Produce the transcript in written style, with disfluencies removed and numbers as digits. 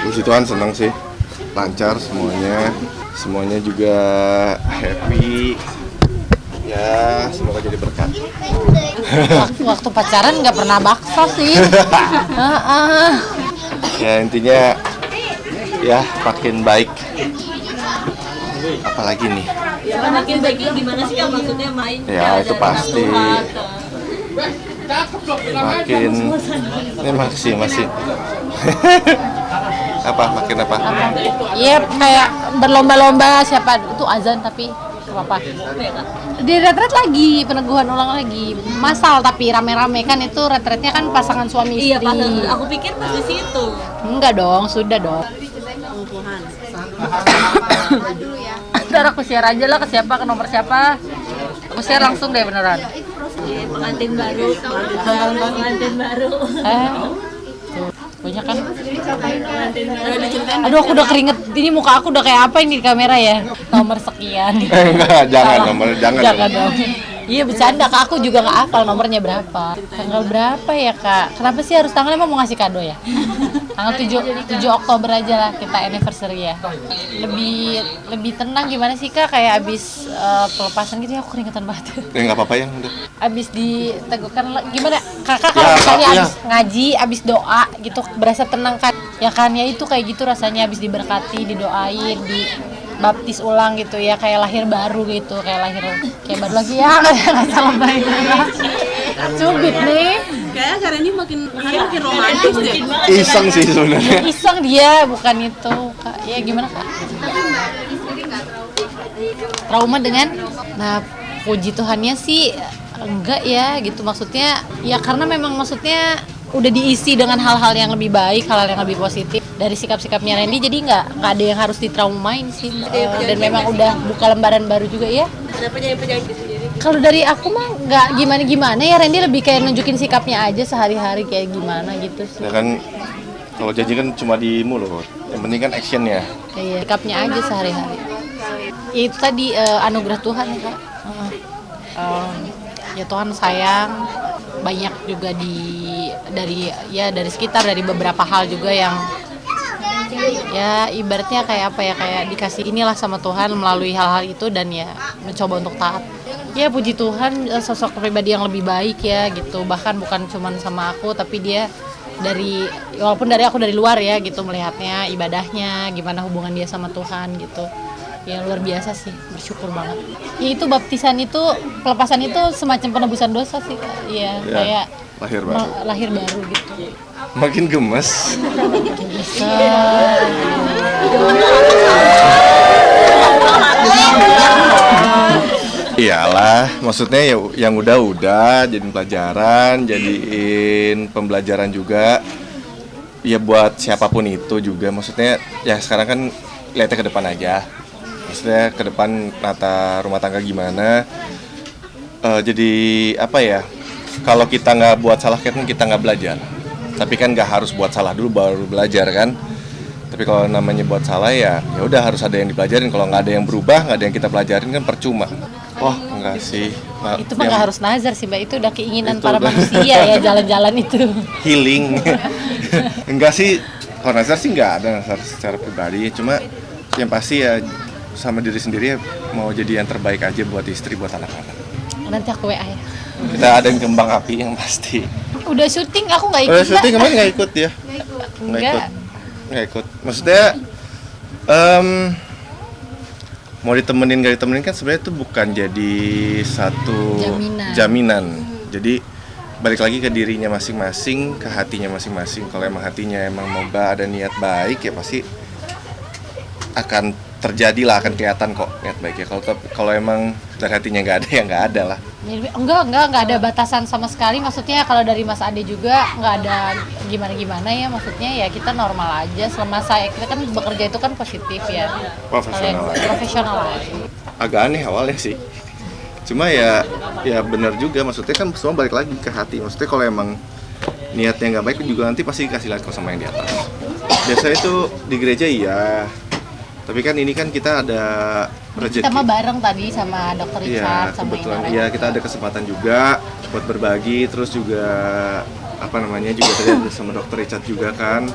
Puji Tuhan senang sih, lancar semuanya, semuanya juga happy. Ya, semoga jadi berkat. Waktu pacaran nggak pernah bakso sih. Ya intinya ya makin baik. Apalagi nih? Makin baiknya gimana sih yang maksudnya main? Ya itu pasti. Makin ini masih apa makin apa? Iya kayak berlomba-lomba siapa itu azan tapi apa? Di retret lagi peneguhan ulang lagi masal tapi rame-rame kan itu retretnya kan pasangan suami istri. Iya pasangan. Aku pikir pas di situ. Enggak dong, sudah dong. Ntar aku share aja lah ke siapa, ke nomor siapa. Aku share langsung deh beneran. Pengantin baru. Pengantin baru. Banyak kan? Aduh aku udah keringet, ini muka aku udah kayak apa ini di kamera ya? Nomor sekian. Enggak, jangan nomor, jangan dong. Iya bercanda kak, aku juga nggak hafal nomornya berapa. Tanggal berapa ya kak? Kenapa sih harus tanggal, emang mau ngasih kado ya? Tanggal 7 Oktober aja lah kita anniversary ya. Lebih tenang gimana sih kak? Kayak abis pelepasan gitu ya, aku keringetan banget. Nggak apa-apa ya udah. Abis diteguhkan gimana kakak kalau misalnya abis ngaji, abis doa gitu berasa tenang kan? Ya kan ya itu kayak gitu rasanya abis diberkati, didoain, baptis ulang gitu ya kayak lahir baru gitu kayak baru lagi ya nggak salah baik cubit nih Kayaknya karena ini makin romantis deh. Iseng sih sebenarnya. iseng dia bukan itu kak ya gimana kak trauma dengan nah puji Tuhannya sih enggak ya gitu maksudnya ya karena memang maksudnya udah diisi dengan hal-hal yang lebih baik, hal-hal yang lebih positif dari sikap-sikapnya Randy, jadi nggak ada yang harus ditraumain sih. Dan memang udah buka lembaran baru juga ya. Ada penyakit sendiri. Kalau dari aku mah nggak gimana-gimana ya, Randy lebih kayak nunjukin sikapnya aja sehari-hari kayak gimana gitu sih. Ya kan kalau janji kan cuma di mulut, yang penting kan actionnya. Iya, sikapnya aja sehari-hari. Ya, itu tadi anugerah Tuhan ya kak. Ya Tuhan sayang, banyak juga dari sekitar, dari beberapa hal juga yang ya ibaratnya kayak apa ya, kayak dikasih inilah sama Tuhan melalui hal-hal itu dan ya mencoba untuk taat. Ya puji Tuhan sosok pribadi yang lebih baik ya gitu, bahkan bukan cuman sama aku tapi dia walaupun aku dari luar ya gitu melihatnya, ibadahnya, gimana hubungan dia sama Tuhan gitu. Ya luar biasa sih, bersyukur banget. Ya itu baptisan itu, pelepasan itu semacam penebusan dosa sih Kak. Iya, ya, kayak lahir baru gitu. Makin gemes. Iyalah, maksudnya ya yang udah jadiin pelajaran, jadiin pembelajaran juga. Ya buat siapapun itu juga, maksudnya ya sekarang kan lihatnya ke depan aja. Maksudnya ke depan nata rumah tangga gimana. Jadi apa ya, kalau kita nggak buat salah kan kita nggak belajar. Tapi kan nggak harus buat salah dulu baru belajar kan. Tapi kalau namanya buat salah ya udah harus ada yang dipelajarin. Kalau nggak ada yang berubah, nggak ada yang kita pelajarin kan percuma. Wah enggak sih. Itu mah nggak harus nazar sih mbak, itu udah keinginan para manusia ya jalan-jalan itu. Healing. Enggak sih, kalau nazar sih nggak ada nazar secara pribadi. Cuma yang pasti ya sama diri sendiri mau jadi yang terbaik aja buat istri, buat anak-anak. Nanti aku WA ya. Kita ada kembang api yang pasti. Udah syuting aku nggak ikut. Udah syuting kemarin nggak ikut ya? Nggak ikut. Maksudnya mau ditemenin nggak ditemenin kan sebenarnya itu bukan jadi satu jaminan. Jadi balik lagi ke dirinya masing-masing, ke hatinya masing-masing. Kalau emang hatinya emang mau ada niat baik ya pasti akan terjadilah, akan kelihatan kok niat baiknya. Kalau emang dari hatinya nggak ada ya nggak ada lah. Enggak ada batasan sama sekali. Maksudnya kalau dari Mas Ade juga nggak ada gimana ya. Maksudnya ya kita normal aja. Selama kita kan bekerja itu kan positif ya. Profesional aja. Agak aneh awalnya sih. Cuma ya benar juga. Maksudnya kan semua balik lagi ke hati. Maksudnya kalau emang niatnya nggak baik juga nanti pasti kasih lihat kok sama yang di atas. Biasanya itu di gereja iya. Tapi kan ini kan kita ada rezeki. Kita mah bareng tadi sama Dokter Richard, sama kebetulan iya kita ada kesempatan juga buat berbagi, terus juga juga tadi ada sama Dokter Richard juga kan.